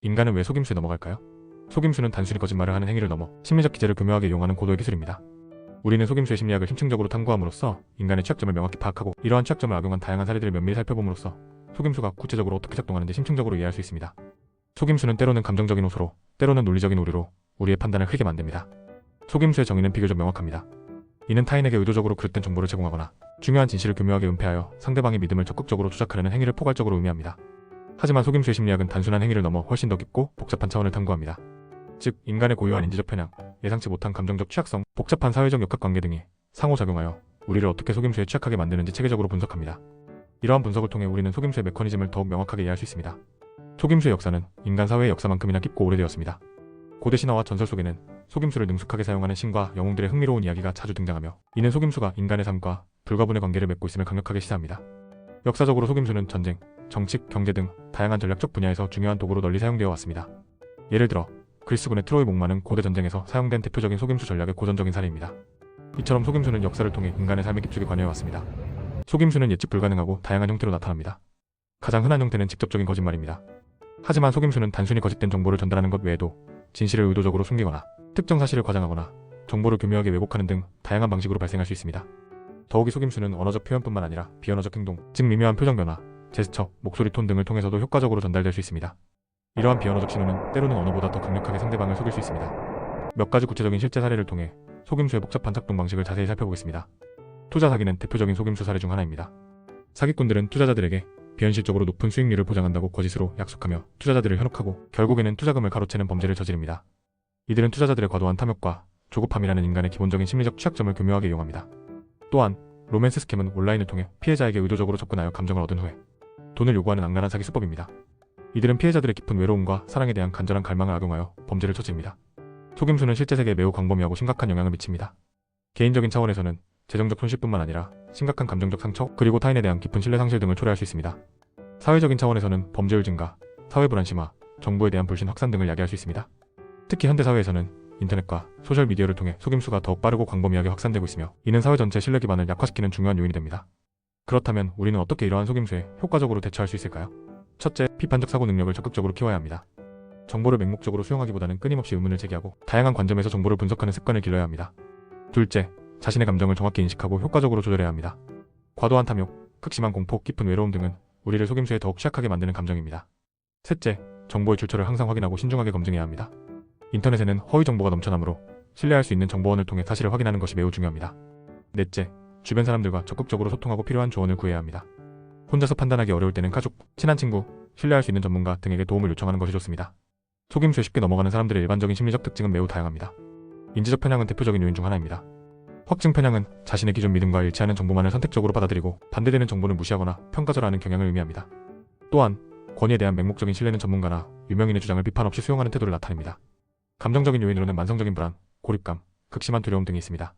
인간은 왜 속임수에 넘어갈까요? 속임수는 단순히 거짓말을 하는 행위를 넘어 심리적 기제를 교묘하게 이용하는 고도의 기술입니다. 우리는 속임수의 심리학을 심층적으로 탐구함으로써 인간의 취약점을 명확히 파악하고 이러한 취약점을 악용한 다양한 사례들을 면밀히 살펴봄으로써 속임수가 구체적으로 어떻게 작동하는지 심층적으로 이해할 수 있습니다. 속임수는 때로는 감정적인 호소로, 때로는 논리적인 오류로 우리의 판단을 흐리게 만듭니다. 속임수의 정의는 비교적 명확합니다. 이는 타인에게 의도적으로 그릇된 정보를 제공하거나 중요한 진실을 교묘하게 은폐하여 상대방의 믿음을 적극적으로 조작하려는 행위를 포괄적으로 의미합니다. 하지만 속임수의 심리학은 단순한 행위를 넘어 훨씬 더 깊고 복잡한 차원을 탐구합니다. 즉, 인간의 고유한 인지적 편향, 예상치 못한 감정적 취약성, 복잡한 사회적 역학관계 등이 상호작용하여 우리를 어떻게 속임수에 취약하게 만드는지 체계적으로 분석합니다. 이러한 분석을 통해 우리는 속임수의 메커니즘을 더욱 명확하게 이해할 수 있습니다. 속임수의 역사는 인간 사회의 역사만큼이나 깊고 오래되었습니다. 고대 신화와 전설 속에는 속임수를 능숙하게 사용하는 신과 영웅들의 흥미로운 이야기가 자주 등장하며 이는 속임수가 인간의 삶과 불가분의 관계를 맺고 있음을 강력하게 시사합니다. 역사적으로 속임수는 전쟁, 정치, 경제 등 다양한 전략적 분야에서 중요한 도구로 널리 사용되어 왔습니다. 예를 들어 그리스군의 트로이 목마는 고대 전쟁에서 사용된 대표적인 속임수 전략의 고전적인 사례입니다. 이처럼 속임수는 역사를 통해 인간의 삶에 깊숙이 관여해 왔습니다. 속임수는 예측 불가능하고 다양한 형태로 나타납니다. 가장 흔한 형태는 직접적인 거짓말입니다. 하지만 속임수는 단순히 거짓된 정보를 전달하는 것 외에도 진실을 의도적으로 숨기거나 특정 사실을 과장하거나 정보를 교묘하게 왜곡하는 등 다양한 방식으로 발생할 수 있습니다. 더욱이 속임수는 언어적 표현뿐만 아니라 비언어적 행동, 즉 미묘한 표정 변화, 제스처, 목소리 톤 등을 통해서도 효과적으로 전달될 수 있습니다. 이러한 비언어적 신호는 때로는 언어보다 더 강력하게 상대방을 속일 수 있습니다. 몇 가지 구체적인 실제 사례를 통해 속임수의 복잡한 작동 방식을 자세히 살펴보겠습니다. 투자 사기는 대표적인 속임수 사례 중 하나입니다. 사기꾼들은 투자자들에게 비현실적으로 높은 수익률을 보장한다고 거짓으로 약속하며 투자자들을 현혹하고 결국에는 투자금을 가로채는 범죄를 저지릅니다. 이들은 투자자들의 과도한 탐욕과 조급함이라는 인간의 기본적인 심리적 취약점을 교묘하게 이용합니다. 또한 로맨스 스캠은 온라인을 통해 피해자에게 의도적으로 접근하여 감정을 얻은 후에 돈을 요구하는 악랄한 사기 수법입니다. 이들은 피해자들의 깊은 외로움과 사랑에 대한 간절한 갈망을 악용하여 범죄를 저지릅니다. 속임수는 실제 세계에 매우 광범위하고 심각한 영향을 미칩니다. 개인적인 차원에서는 재정적 손실뿐만 아니라 심각한 감정적 상처, 그리고 타인에 대한 깊은 신뢰 상실 등을 초래할 수 있습니다. 사회적인 차원에서는 범죄율 증가, 사회 불안 심화, 정부에 대한 불신 확산 등을 야기할 수 있습니다. 특히 현대사회에서는 인터넷과 소셜미디어를 통해 속임수가 더욱 빠르고 광범위하게 확산되고 있으며 이는 사회 전체 신뢰 기반을 약화시키는 중요한 요인이 됩니다. 그렇다면 우리는 어떻게 이러한 속임수에 효과적으로 대처할 수 있을까요? 첫째, 비판적 사고 능력을 적극적으로 키워야 합니다. 정보를 맹목적으로 수용하기보다는 끊임없이 의문을 제기하고 다양한 관점에서 정보를 분석하는 습관을 길러야 합니다. 둘째, 자신의 감정을 정확히 인식하고 효과적으로 조절해야 합니다. 과도한 탐욕, 극심한 공포, 깊은 외로움 등은 우리를 속임수에 더욱 취약하게 만드는 감정입니다. 셋째, 정보의 출처를 항상 확인하고 신중하게 검증해야 합니다. 인터넷에는 허위 정보가 넘쳐나므로 신뢰할 수 있는 정보원을 통해 사실을 확인하는 것이 매우 중요합니다. 넷째, 주변 사람들과 적극적으로 소통하고 필요한 조언을 구해야 합니다. 혼자서 판단하기 어려울 때는 가족, 친한 친구, 신뢰할 수 있는 전문가 등에게 도움을 요청하는 것이 좋습니다. 속임수에 쉽게 넘어가는 사람들의 일반적인 심리적 특징은 매우 다양합니다. 인지적 편향은 대표적인 요인 중 하나입니다. 확증 편향은 자신의 기존 믿음과 일치하는 정보만을 선택적으로 받아들이고 반대되는 정보를 무시하거나 평가절하하는 경향을 의미합니다. 또한 권위에 대한 맹목적인 신뢰는 전문가나 유명인의 주장을 비판 없이 수용하는 태도를 나타냅니다. 감정적인 요인으로는 만성적인 불안, 고립감, 극심한 두려움 등이 있습니다.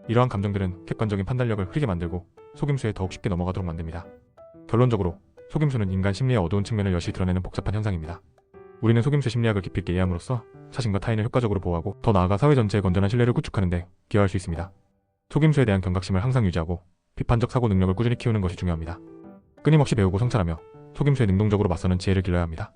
이러한 감정들은 객관적인 판단력을 흐리게 만들고 속임수에 더욱 쉽게 넘어가도록 만듭니다. 결론적으로 속임수는 인간 심리의 어두운 측면을 여실히 드러내는 복잡한 현상입니다. 우리는 속임수 심리학을 깊이 있게 이해함으로써 자신과 타인을 효과적으로 보호하고 더 나아가 사회 전체의 건전한 신뢰를 구축하는 데 기여할 수 있습니다. 속임수에 대한 경각심을 항상 유지하고 비판적 사고 능력을 꾸준히 키우는 것이 중요합니다. 끊임없이 배우고 성찰하며 속임수에 능동적으로 맞서는 지혜를 길러야 합니다.